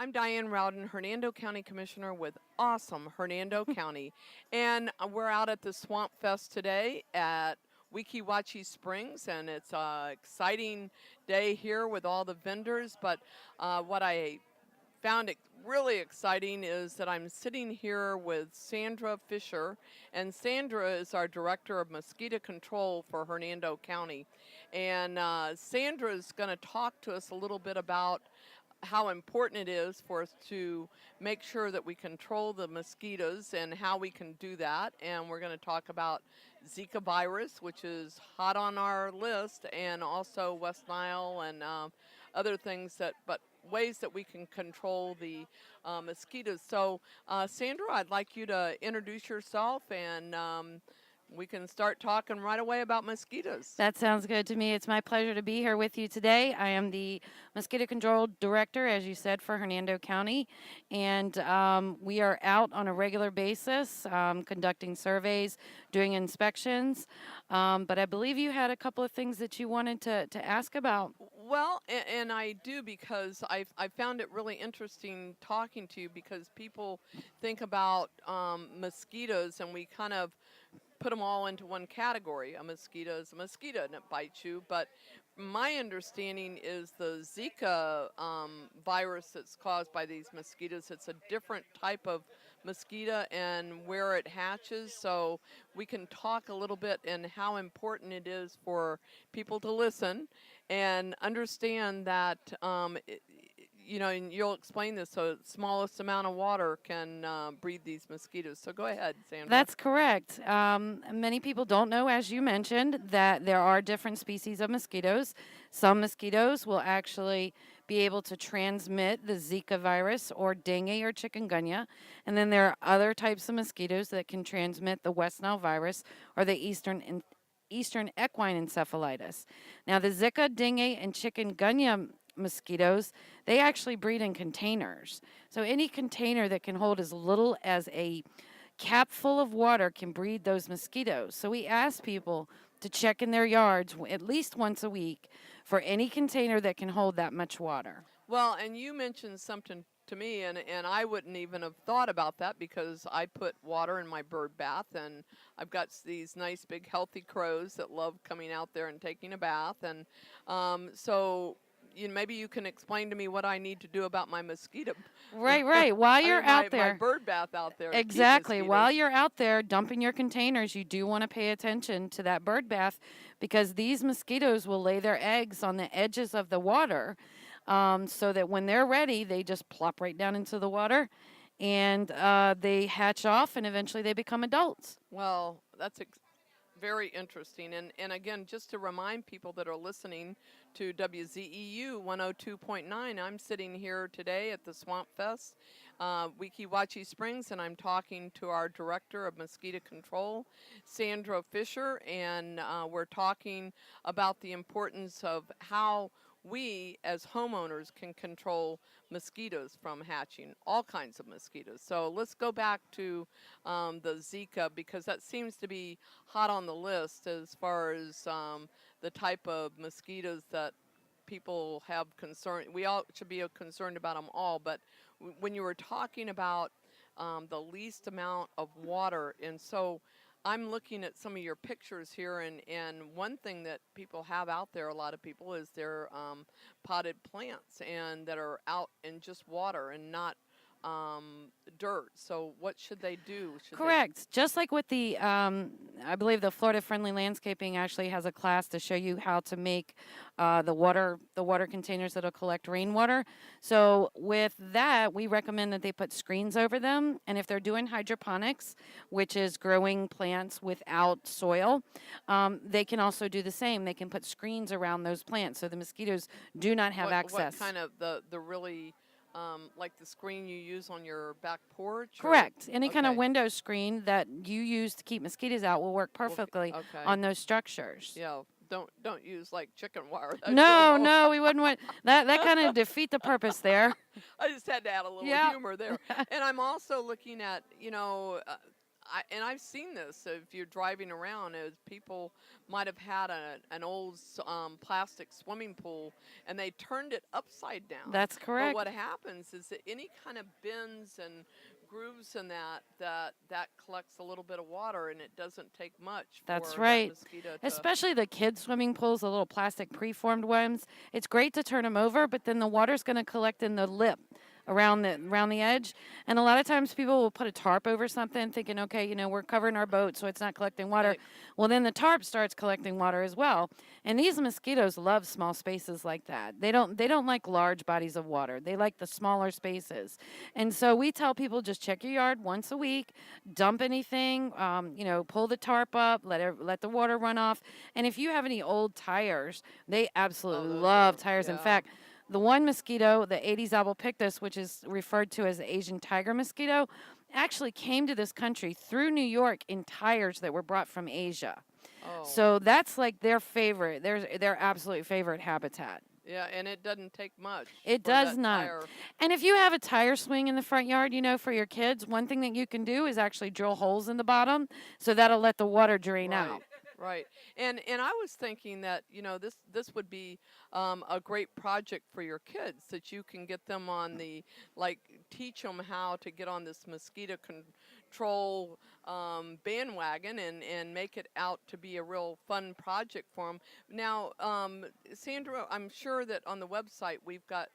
I'm Diane Rowden, Hernando County Commissioner with awesome Hernando County. And we're out at the Swamp Fest today at Weeki Wachee Springs, and it's an exciting day here with all the vendors. But what I found it really exciting is that I'm sitting here with Sandra Fisher, and Sandra is our Director of Mosquito Control for Hernando County. And Sandra is going to talk to us a little bit about how important it is for us to make sure that we control the mosquitoes and how we can do that. And we're going to talk about Zika virus, which is hot on our list, and also West Nile and other things but ways that we can control the mosquitoes. So, Sandra, I'd like you to introduce yourself and we can start talking right away about mosquitoes. That sounds good to me. It's my pleasure to be here with you today. I am the Mosquito Control Director, as you said, for Hernando County. And we are out on a regular basis conducting surveys, doing inspections. But I believe you had a couple of things that you wanted to ask about. Well, and I do because I found it really interesting talking to you because people think about mosquitoes and we kind of put them all into one category. A mosquito is a mosquito and it bites you. But my understanding is the Zika virus that's caused by these mosquitoes, it's a different type of mosquito and where it hatches. So we can talk a little bit and how important it is for people to listen and understand that and you'll explain this. So, smallest amount of water can breed these mosquitoes. So, go ahead, Sandra. That's correct. Many people don't know, as you mentioned, that there are different species of mosquitoes. Some mosquitoes will actually be able to transmit the Zika virus or dengue or chikungunya. And then there are other types of mosquitoes that can transmit the West Nile virus or the Eastern equine encephalitis. Now, the Zika, dengue, and chikungunya mosquitoes, they actually breed in containers. So any container that can hold as little as a cap full of water can breed those mosquitoes. So we ask people to check in their yards at least once a week for any container that can hold that much water. Well, and you mentioned something to me, and I wouldn't even have thought about that because I put water in my bird bath, and I've got these nice big healthy crows that love coming out there and taking a bath. And so maybe you can explain to me what I need to do about my mosquito. Right. While you're out there. My bird bath out there. Exactly. While you're out there dumping your containers, you do want to pay attention to that bird bath because these mosquitoes will lay their eggs on the edges of the water so that when they're ready, they just plop right down into the water and they hatch off and eventually they become adults. Well, that's very interesting. And again, just to remind people that are listening to WZEU 102.9, I'm sitting here today at the Swamp Fest, Weeki Wachee Springs, and I'm talking to our Director of Mosquito Control, Sandra Fisher, and we're talking about the importance of how we as homeowners can control mosquitoes from hatching, all kinds of mosquitoes. So let's go back to the Zika because that seems to be hot on the list as far as the type of mosquitoes that people have concern. We all should be concerned about them all, but when you were talking about the least amount of water, and so I'm looking at some of your pictures here, and one thing that people have out there, a lot of people, is their potted plants and that are out in just water and not dirt. So what should they do? Correct. Just like with the, I believe the Florida Friendly Landscaping actually has a class to show you how to make the water containers that'll collect rainwater. So with that, we recommend that they put screens over them. And if they're doing hydroponics, which is growing plants without soil, they can also do the same. They can put screens around those plants so the mosquitoes do not have access. What kind of the really like the screen you use on your back porch? Correct. Any kind of window screen that you use to keep mosquitoes out will work perfectly on those structures. Yeah. Don't use like chicken wire. No, we wouldn't want that. That kind of defeat the purpose there. I just had to add a little humor there. And I'm also looking at, I've seen this. If you're driving around, as people might have had an old plastic swimming pool and they turned it upside down. That's But correct. what happens is that any kind of bends and grooves in that collects a little bit of water, and it doesn't take much That's for that right. mosquito to. Especially the kids' swimming pools, the little plastic preformed ones. It's great to turn them over, but then the water's going to collect in the lip around the edge. And a lot of times people will put a tarp over something thinking, okay, we're covering our boat so it's not collecting water. Right. Well, then the tarp starts collecting water as well. And these mosquitoes love small spaces like that. They don't like large bodies of water. They like the smaller spaces. And so we tell people just check your yard once a week, dump anything, pull the tarp up, let the water run off. And if you have any old tires, they absolutely Those love are, tires. In yeah. fact, the one mosquito, the Aedes albopictus, which is referred to as the Asian tiger mosquito, actually came to this country through New York in tires that were brought from Asia. Oh. So that's like their favorite, their absolute favorite habitat. Yeah, and it doesn't take much. It for does that not. tire. And if you have a tire swing in the front yard, for your kids, one thing that you can do is actually drill holes in the bottom, so that'll let the water drain Right. out. Right, and I was thinking that this would be a great project for your kids, that you can get them on the, like, teach them how to get on this mosquito control bandwagon, and make it out to be a real fun project for them. Now, Sandra, I'm sure that on the website we've got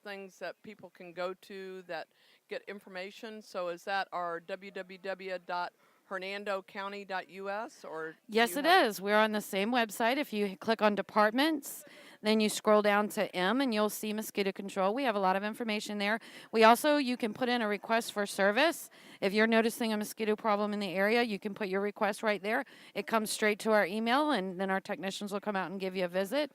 things that people can go to that get information. So is that our www.hernandocounty.us, or do Yes, you it have? is. We're on the same website. If you click on departments, then you scroll down to M and you'll see mosquito control. We have a lot of information there. You can put in a request for service. If you're noticing a mosquito problem in the area, you can put your request right there. It comes straight to our email, and then our technicians will come out and give you a visit.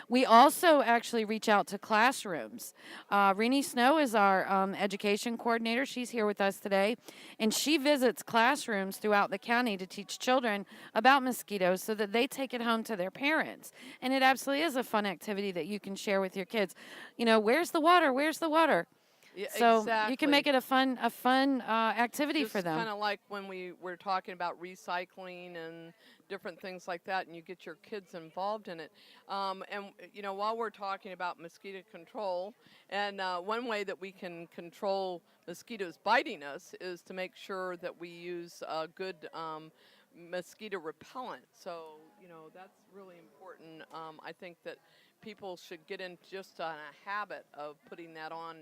We also actually reach out to classrooms. Renee Snow is our education coordinator. She's here with us today, and she visits classrooms throughout the county to teach children about mosquitoes so that they take it home to their parents. And it absolutely is a fun activity that you can share with your kids. Where's the water? Where's the water? Yeah, So exactly. you can make it a fun activity Just for them. kind of like when we were talking about recycling and different things like that, and you get your kids involved in it. While we're talking about mosquito control, and one way that we can control mosquitoes biting us is to make sure that we use good mosquito repellent. So that's really important. I think that people should get in just on a habit of putting that on,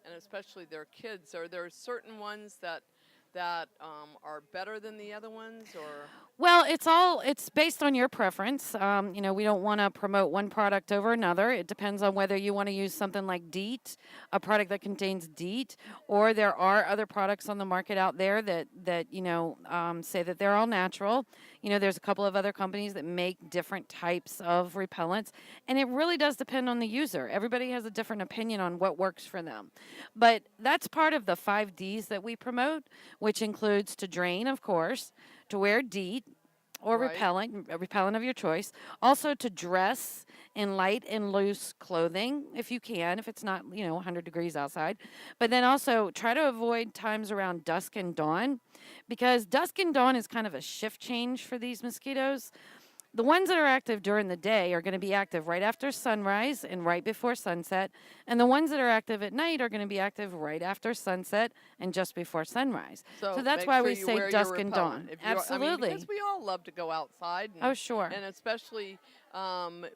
and especially their kids. Are there certain ones that are better than the other ones, or? Well, it's based on your preference. We don't want to promote one product over another. It depends on whether you want to use something like DEET, a product that contains DEET, or there are other products on the market out there that say that they're all natural. There's a couple of other companies that make different types of repellents, and it really does depend on the user. Everybody has a different opinion on what works for them. But that's part of the 5 Ds that we promote, which includes to drain, of course, to wear DEET or Right. a repellent of your choice. Also to dress in light and loose clothing if you can, if it's not, 100 degrees outside. But then also try to avoid times around dusk and dawn, because dusk and dawn is kind of a shift change for these mosquitoes. The ones that are active during the day are going to be active right after sunrise and right before sunset. And the ones that are active at night are going to be active right after sunset and just before sunrise. So that's make why sure we you say wear your dusk and repellent. dawn. If you are- Absolutely. because we all love to go outside. Oh, sure. And especially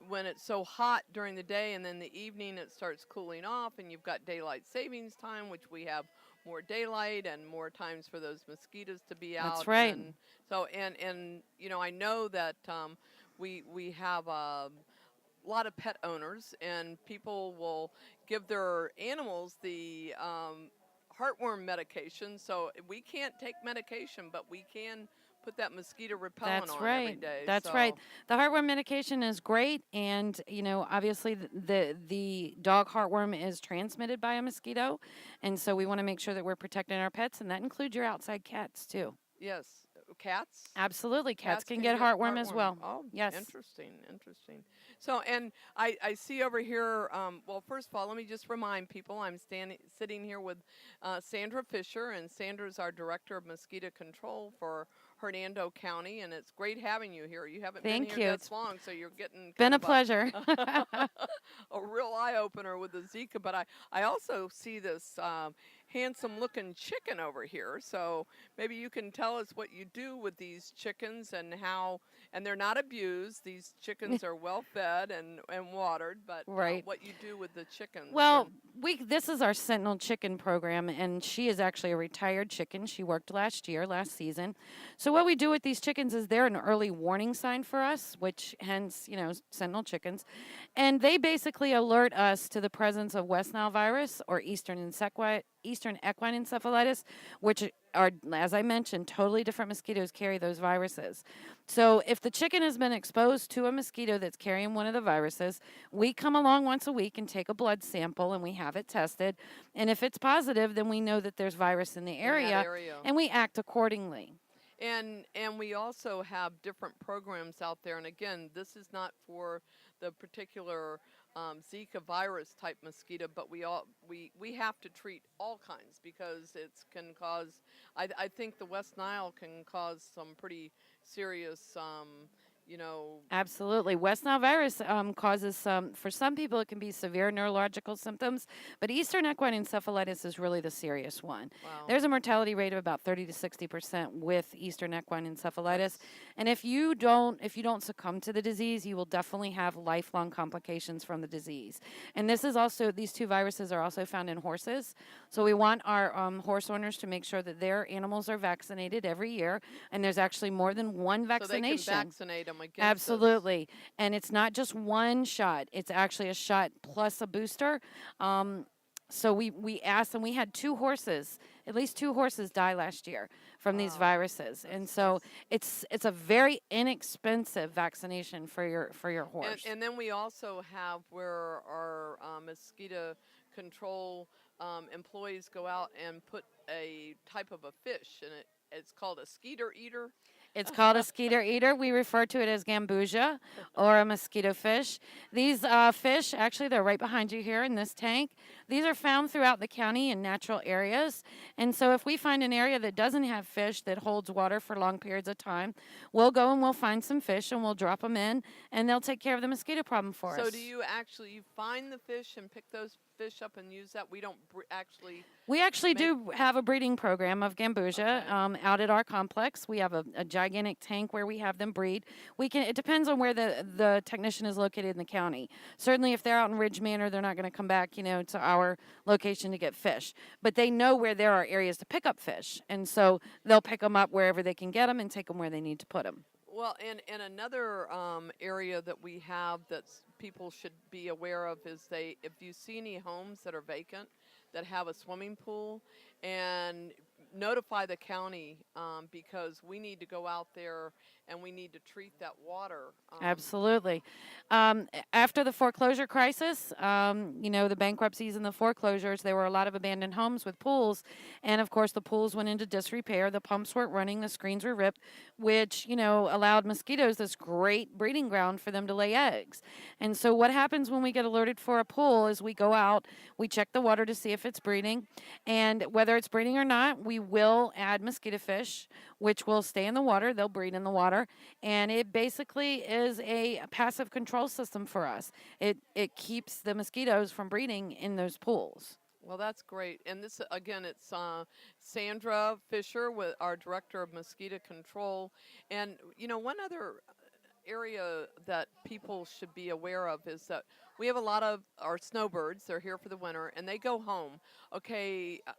when it's so hot during the day, and then the evening it starts cooling off, and you've got daylight savings time, which we have more daylight and more times for those mosquitoes to be out. That's right. And so, I know that we have a lot of pet owners, and people will give their animals the heartworm medication. So we can't take medication, but we can put that mosquito repellent That's on right. every day. That's so. right. The heartworm medication is great, and obviously the dog heartworm is transmitted by a mosquito, and so we want to make sure that we're protecting our pets, and that includes your outside cats too. Yes, cats? Absolutely. Cats can get heartworm as well. Oh, Yes. interesting, interesting. So, and I see over here, well, first of all, let me just remind people I'm sitting here with Sandra Fisher, and Sandra's our Director of Mosquito Control for Hernando County, and it's great having you here. You haven't been Thank here you. that It's long, so you're getting been kind a of pleasure. a real eye-opener with the Zika, but I also see this handsome-looking chicken over here, so maybe you can tell us what you do with these chickens and how, and they're not abused. These chickens are well fed and watered, but Right. what you do with the chickens. Well, this is our Sentinel Chicken program, and she is actually a retired chicken. She worked last season. So what we do with these chickens is they're an early warning sign for us, which hence, Sentinel chickens. And they basically alert us to the presence of West Nile virus or Eastern equine encephalitis, which are, as I mentioned, totally different mosquitoes carry those viruses. So if the chicken has been exposed to a mosquito that's carrying one of the viruses, we come along once a week and take a blood sample and we have it tested. And if it's positive, then we know that there's virus in the area, and we act accordingly. And we also have different programs out there. And again, this is not for the particular Zika virus type mosquito, but we have to treat all kinds because it can cause. I think the West Nile can cause some pretty serious. Absolutely. West Nile virus causes for some people, it can be severe neurological symptoms, but Eastern equine encephalitis is really the serious one. Wow. There's a mortality rate of about 30 to 60% with Eastern equine encephalitis. And if you don't succumb to the disease, you will definitely have lifelong complications from the disease. And these two viruses are also found in horses. So we want our horse owners to make sure that their animals are vaccinated every year. And there's actually more than one vaccination. So they can vaccinate them against Absolutely. And it's not just one shot. It's actually a shot plus a booster. So we asked, and we had at least two horses die last year from these viruses. And so it's a very inexpensive vaccination for your horse. And then we also have where our mosquito control employees go out and put a type of a fish, and it's called a skeeter eater. It's called a skeeter eater. We refer to it as gambusia or a mosquito fish. These fish, actually, they're right behind you here in this tank. These are found throughout the county in natural areas. And so if we find an area that doesn't have fish that holds water for long periods of time, we'll go and we'll find some fish and we'll drop them in, and they'll take care of the mosquito problem for us. So do you find the fish and pick those fish up and use that? We don't actually... We actually do have a breeding program of gambusia out at our complex. We have a gigantic tank where we have them breed. It depends on where the technician is located in the county. Certainly, if they're out in Ridge Manor, they're not going to come back, to our location to get fish. But they know where there are areas to pick up fish, and so they'll pick them up wherever they can get them and take them where they need to put them. Well, and another area that we have that people should be aware of is if you see any homes that are vacant that have a swimming pool, and notify the county because we need to go out there and we need to treat that water. Absolutely. After the foreclosure crisis, the bankruptcies and the foreclosures, there were a lot of abandoned homes with pools. And, of course, the pools went into disrepair. The pumps weren't running. The screens were ripped, which, allowed mosquitoes this great breeding ground for them to lay eggs. And so what happens when we get alerted for a pool is we go out, we check the water to see if it's breeding. And whether it's breeding or not, we will add mosquito fish, which will stay in the water. They'll breed in the water. And it basically is a passive control system for us. It keeps the mosquitoes from breeding in those pools. Well, that's great. And this, again, it's Sandra Fisher, with our Director of Mosquito Control. And, one other area that people should be aware of is that we have a lot of our snowbirds. They're here for the winter, and they go home,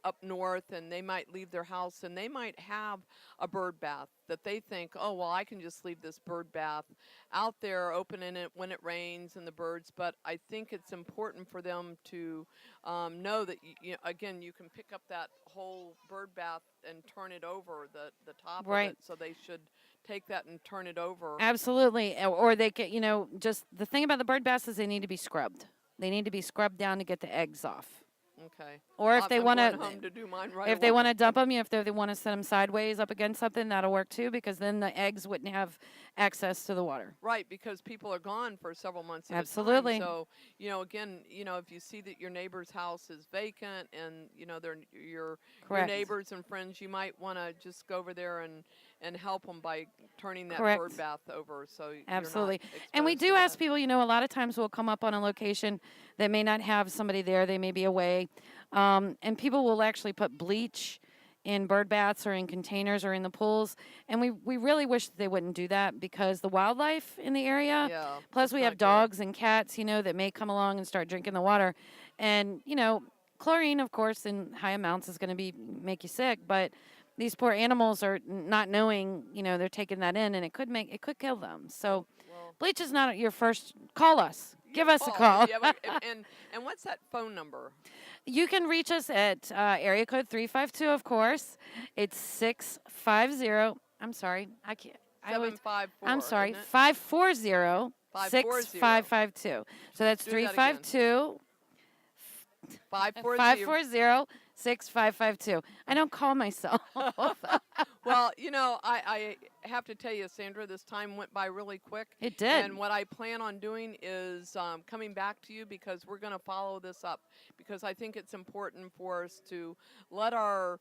up north, and they might leave their house, and they might have a bird bath that they think, oh, well, I can just leave this bird bath out there, opening it when it rains and the birds. But I think it's important for them to know that, again, you can pick up that whole bird bath and turn it over, the top of it, so they should take that and turn it over. Absolutely. Or they can, just the thing about the bird baths is they need to be scrubbed. They need to be scrubbed down to get the eggs off. Okay. Or if they I'm want going to, home to do mine right if they away. want to dump them, if they want to set them sideways up against something, that'll work too, because then the eggs wouldn't have access to the water. Right, because people are gone for several months at a time. Absolutely. So, again, if you see that your neighbor's house is vacant and, they're your Correct. neighbors and friends, you might want to just go over there and help them by turning that Correct. bird bath over so Absolutely. you're not And we exposed do to ask that. people, a lot of times we'll come up on a location that may not have somebody there, they may be away. And people will actually put bleach in bird baths or in containers or in the pools. And we really wish that they wouldn't do that, because the wildlife in the area, Yeah. plus it's we not have good. dogs and cats, that may come along and start drinking the water. And, chlorine, of course, in high amounts is going to make you sick, but these poor animals are not knowing, they're taking that in, and it could kill them. So Well, bleach is not your first. Call us. Give yeah, us a call. Yeah, and what's that phone number? You can reach us at area code 352, of course. It's 650. I'm sorry. I can't. I always, 754. I'm sorry. Isn't it? 540 540. 6552. So that's Do that again. 352 540. 540 6552. I don't call myself. Well, I have to tell you, Sandra, this time went by really quick. It did. And what I plan on doing is coming back to you, because we're going to follow this up, because I think it's important for us to let our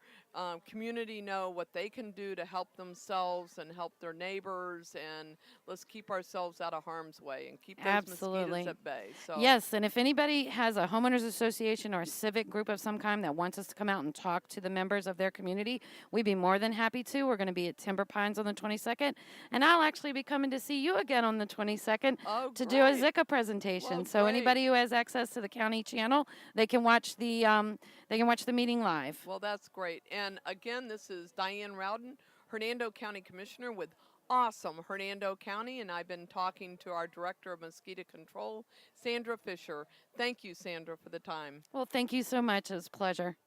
community know what they can do to help themselves and help their neighbors, and let's keep ourselves out of harm's way and keep those Absolutely. mosquitoes at bay. So Yes, and if anybody has a homeowners association or a civic group of some kind that wants us to come out and talk to the members of their community, we'd be more than happy to. We're going to be at Timber Pines on the 22nd, and I'll actually be coming to see you again on the 22nd to do a great. Zika presentation. Well, So great. anybody who has access to the county channel, they can watch the meeting live. Well, that's great. And again, this is Diane Rowden, Hernando County Commissioner with awesome Hernando County, and I've been talking to our Director of Mosquito Control, Sandra Fisher. Thank you, Sandra, for the time. Well, thank you so much. It was a pleasure.